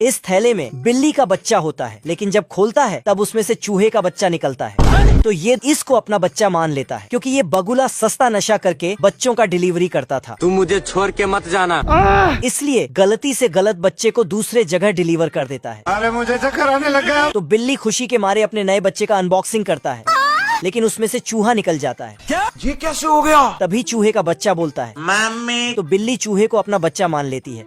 इस थैले में बिल्ली का बच्चा होता है, लेकिन जब खोलता है तब उसमें से चूहे का बच्चा निकलता है। तो ये इसको अपना बच्चा मान लेता है, क्योंकि ये बगुला सस्ता नशा करके बच्चों का डिलीवरी करता था। तुम मुझे छोड़ के मत जाना। इसलिए गलती से गलत बच्चे को दूसरे जगह डिलीवर कर देता है। अरे मुझे चक्कर आने लगा। तो बिल्ली खुशी के मारे अपने नए बच्चे का अनबॉक्सिंग करता है, लेकिन उसमें से चूहा निकल जाता है। क्या? ये कैसे हो गया? तभी चूहे का बच्चा बोलता है मम्मी। तो बिल्ली चूहे को अपना बच्चा मान लेती है।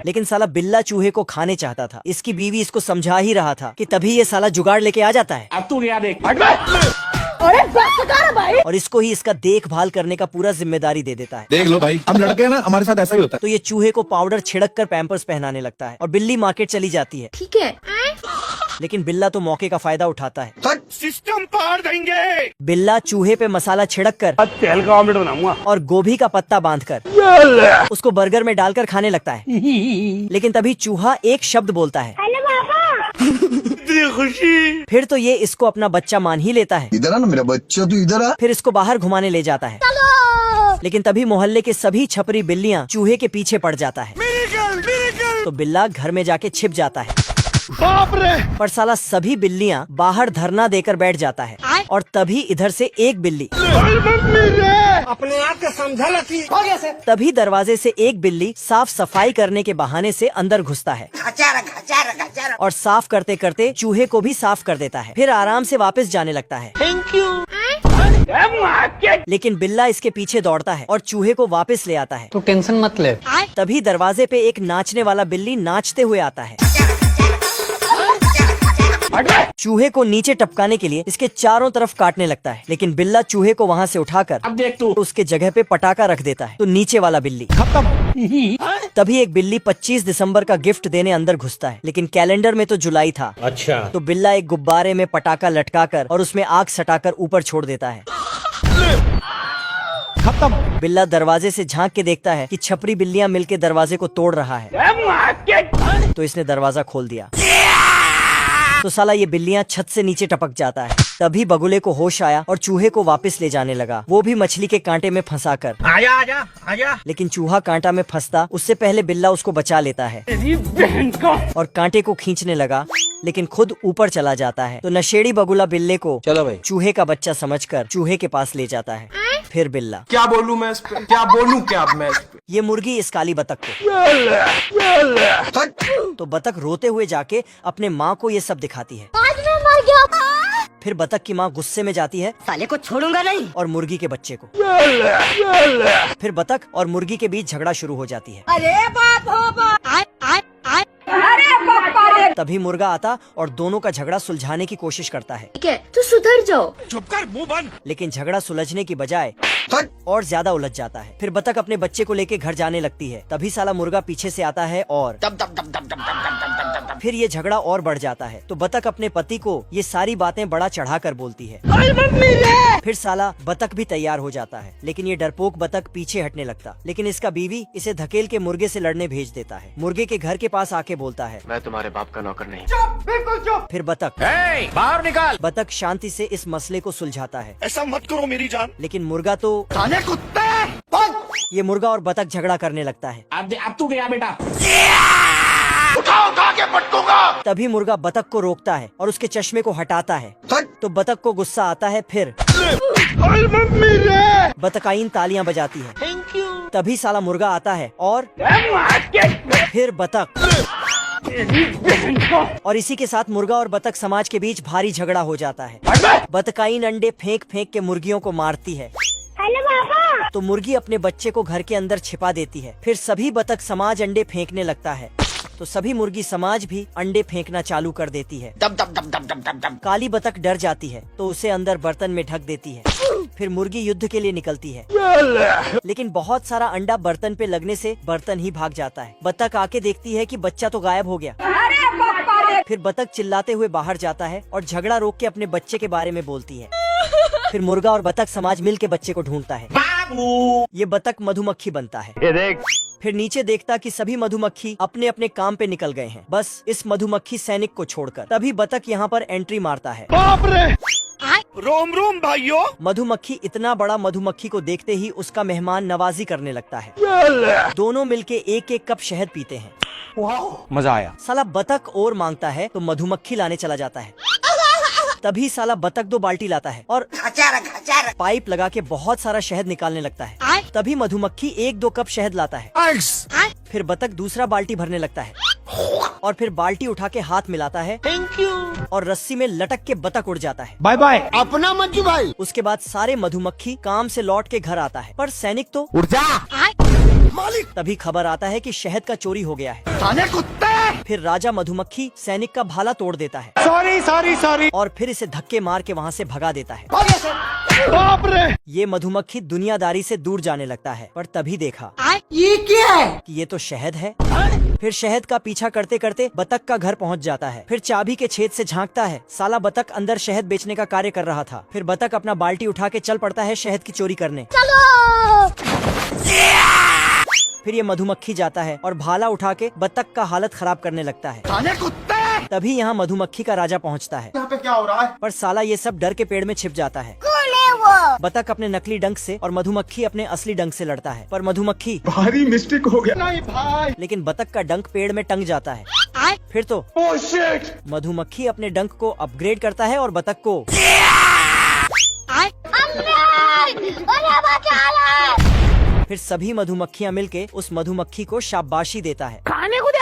लेकिन साला बिल्ला चूहे को खाने चाहता था। इसकी बीवी इसको समझा ही रहा था कि तभी ये साला जुगाड़ लेके आ जाता है। अब तू क्या देख। अरे बस कर भाई। और इसको ही इसका देखभाल करने का पूरा जिम्मेदारी दे देता है। देख लो भाई, हम लड़के हैं ना, हमारे साथ ऐसा ही होता है। तो ये चूहे को पाउडर छिड़क कर पैम्पर्स पहनाने लगता है और बिल्ली मार्केट चली जाती है। ठीक है। लेकिन बिल्ला तो मौके का फायदा उठाता है। सिस्टम पार देंगे। बिल्ला चूहे पे मसाला छिड़क कर तेल का ऑमलेट बनाऊंगा। और गोभी का पत्ता बांधकर उसको बर्गर में डालकर खाने लगता है। लेकिन तभी चूहा एक शब्द बोलता है, खुशी। फिर तो ये इसको अपना बच्चा मान ही लेता है। इधर आ ना मेरा बच्चा, तू इधर आ। फिर इसको बाहर घुमाने ले जाता है। लेकिन तभी मोहल्ले के सभी छपरी बिल्लियाँ चूहे के पीछे पड़ जाता है। तो बिल्ला घर में जाके छिप जाता है। बाप रे। पर साला सभी बिल्लियाँ बाहर धरना देकर बैठ जाता है। और तभी इधर से एक बिल्ली अपने आप को समझा लती। तभी दरवाजे से एक बिल्ली साफ सफाई करने के बहाने से अंदर घुसता है और साफ करते करते चूहे को भी साफ कर देता है। फिर आराम से वापस जाने लगता है। Thank you. लेकिन बिल्ला इसके पीछे दौड़ता है और चूहे को वापस ले आता है। तू टेंशन मत ले। तभी दरवाजे पे एक नाचने वाला बिल्ली नाचते हुए आता है। चूहे को नीचे टपकाने के लिए इसके चारों तरफ काटने लगता है। लेकिन बिल्ला चूहे को वहाँ से उठाकर अब देख तू। उसके जगह पे पटाखा रख देता है। तो नीचे वाला बिल्ली तभी एक बिल्ली 25 दिसंबर का गिफ्ट देने अंदर घुसता है, लेकिन कैलेंडर में तो जुलाई था। अच्छा। तो बिल्ला एक गुब्बारे में पटाखा लटकाकर और उसमें आग सटाकर ऊपर छोड़ देता है। बिल्ला दरवाजे से झांक के देखता है कि छपरी बिल्लियां मिलके दरवाजे को तोड़ रहा है। तो इसने दरवाजा खोल दिया। तो साला ये बिल्लियां छत से नीचे टपक जाता है। तभी बगुले को होश आया और चूहे को वापस ले जाने लगा, वो भी मछली के कांटे में फंसाकर। आजा आजा आजा। लेकिन चूहा कांटा में फंसता उससे पहले बिल्ला उसको बचा लेता है और कांटे को खींचने लगा, लेकिन खुद ऊपर चला जाता है। तो नशेड़ी बगुला बिल्ले को चलो भाई। चूहे का बच्चा समझकर चूहे के पास ले जाता है। फिर बिल्ला क्या बोलूं मैं इस पे? क्या बोलूं क्या मैं इस पे? ये मुर्गी इस काली बतख को। तो बतख रोते हुए जाके अपने माँ को ये सब दिखाती है। आज मैं मर गया। फिर बतख की माँ गुस्से में जाती है साले को छोड़ूंगा नहीं। और मुर्गी के बच्चे को। फिर बतख और मुर्गी के बीच झगड़ा शुरू हो जाती है। अरे बाप हो बाप। अरे बाप रे। तभी मुर्गा आता और दोनों का झगड़ा सुलझाने की कोशिश करता है। ठीक है, तू सुधर जाओ। चुप कर, मुंह बंद। लेकिन झगड़ा सुलझने की बजाय और ज्यादा उलझ जाता है। फिर बतख अपने बच्चे को लेके घर जाने लगती है। तभी साला मुर्गा पीछे से आता है और फिर ये झगड़ा और बढ़ जाता है। तो बतख अपने पति को ये सारी बातें बड़ा चढ़ाकर बोलती है। फिर साला बतख भी तैयार हो जाता है, लेकिन ये डरपोक बतख पीछे हटने लगता। लेकिन इसका बीवी इसे धकेल के मुर्गे से लड़ने भेज देता है। मुर्गे के घर के पास आके बोलता है, मैं तुम्हारे बाप का नौकर नहीं। बिल्कुल चुप। फिर बतख बाहर निकाल। बतख शांति से इस मसले को सुलझाता है। ऐसा मत करो मेरी जान। लेकिन मुर्गा तो काले कुत्ते। ये मुर्गा और बतख झगड़ा करने लगता है। अब तू गया बेटा। उठा के पटकूंगा। तभी मुर्गा बतख को रोकता है और उसके चश्मे को हटाता है। तो बतख को गुस्सा आता है। फिर बतकाइन तालियां बजाती है। Thank you. तभी साला मुर्गा आता है और फिर बतख और इसी के साथ मुर्गा और बतख समाज के बीच भारी झगड़ा हो जाता है। बतकाइन अंडे फेंक फेंक के मुर्गियों को मारती है। तो मुर्गी अपने बच्चे को घर के अंदर छिपा देती है। फिर सभी बतख समाज अंडे फेंकने लगता है। तो सभी मुर्गी समाज भी अंडे फेंकना चालू कर देती है। काली बतख डर जाती है तो उसे अंदर बर्तन में ढक देती है। फिर मुर्गी युद्ध के लिए निकलती है, लेकिन बहुत सारा अंडा बर्तन पे लगने से बर्तन ही भाग जाता है। बतख आके देखती है कि बच्चा तो गायब हो गया। फिर बतख चिल्लाते हुए बाहर जाता है और झगड़ा रोक के अपने बच्चे के बारे में बोलती है। फिर मुर्गा और बतख समाज मिल के बच्चे को ढूंढता है। ये बतख मधुमक्खी बनता है। ये देख। फिर नीचे देखता कि सभी मधुमक्खी अपने अपने काम पे निकल गए हैं, बस इस मधुमक्खी सैनिक को छोड़कर। तभी बतख यहाँ पर एंट्री मारता है। बाप रे। रोम रोम भाइयों। मधुमक्खी इतना बड़ा मधुमक्खी को देखते ही उसका मेहमान नवाजी करने लगता है। दोनों मिलके एक एक कप शहद पीते हैं। मजा आया। साला बतख और मांगता है तो मधुमक्खी लाने चला जाता है। तभी साला बतख 2 बाल्टी लाता है और पाइप लगा के बहुत सारा शहद निकालने लगता है। तभी मधुमक्खी 1-2 कप शहद लाता है। फिर बतख दूसरा बाल्टी भरने लगता है और फिर बाल्टी उठा के हाथ मिलाता है। Thank you. और रस्सी में लटक के बतख उड़ जाता है। Bye bye. अपना मंजू भाई। उसके बाद सारे मधुमक्खी काम से लौट के घर आता है, पर सैनिक तो उड़ जा मालिक। तभी खबर आता है कि शहद का चोरी हो गया है। साले कुत्ते। फिर राजा मधुमक्खी सैनिक का भाला तोड़ देता है सॉरी सॉरी सॉरी। और फिर इसे धक्के मार के वहाँ से भगा देता है। बाप रे। ये मधुमक्खी दुनियादारी से दूर जाने लगता है, पर तभी देखा ये क्या है? कि ये तो शहद है। फिर शहद का पीछा करते करते बतख का घर पहुंच जाता है। फिर चाबी के छेद से झांकता है। साला बतख अंदर शहद बेचने का कार्य कर रहा था। फिर बतख अपना बाल्टी उठा के चल पड़ता है शहद की चोरी करने। फिर ये मधुमक्खी जाता है और भाला उठा के बतख का हालत खराब करने लगता है। साले कुत्ते। तभी यहाँ मधुमक्खी का राजा पहुँचता है। यहाँ पे क्या हो रहा है? पर साला ये सब डर के पेड़ में छिप जाता है। बतख अपने नकली डंक से और मधुमक्खी अपने असली डंक से लड़ता है, पर मधुमक्खी भारी मिस्टेक हो गया। नहीं भाई। लेकिन बतख का डंक पेड़ में टंग जाता है। फिर तो ओह शिट। मधुमक्खी अपने डंक को अपग्रेड करता है और बतख को फिर सभी मधुमक्खियाँ मिलके उस मधुमक्खी को शाबाशी देता है। खाने को दे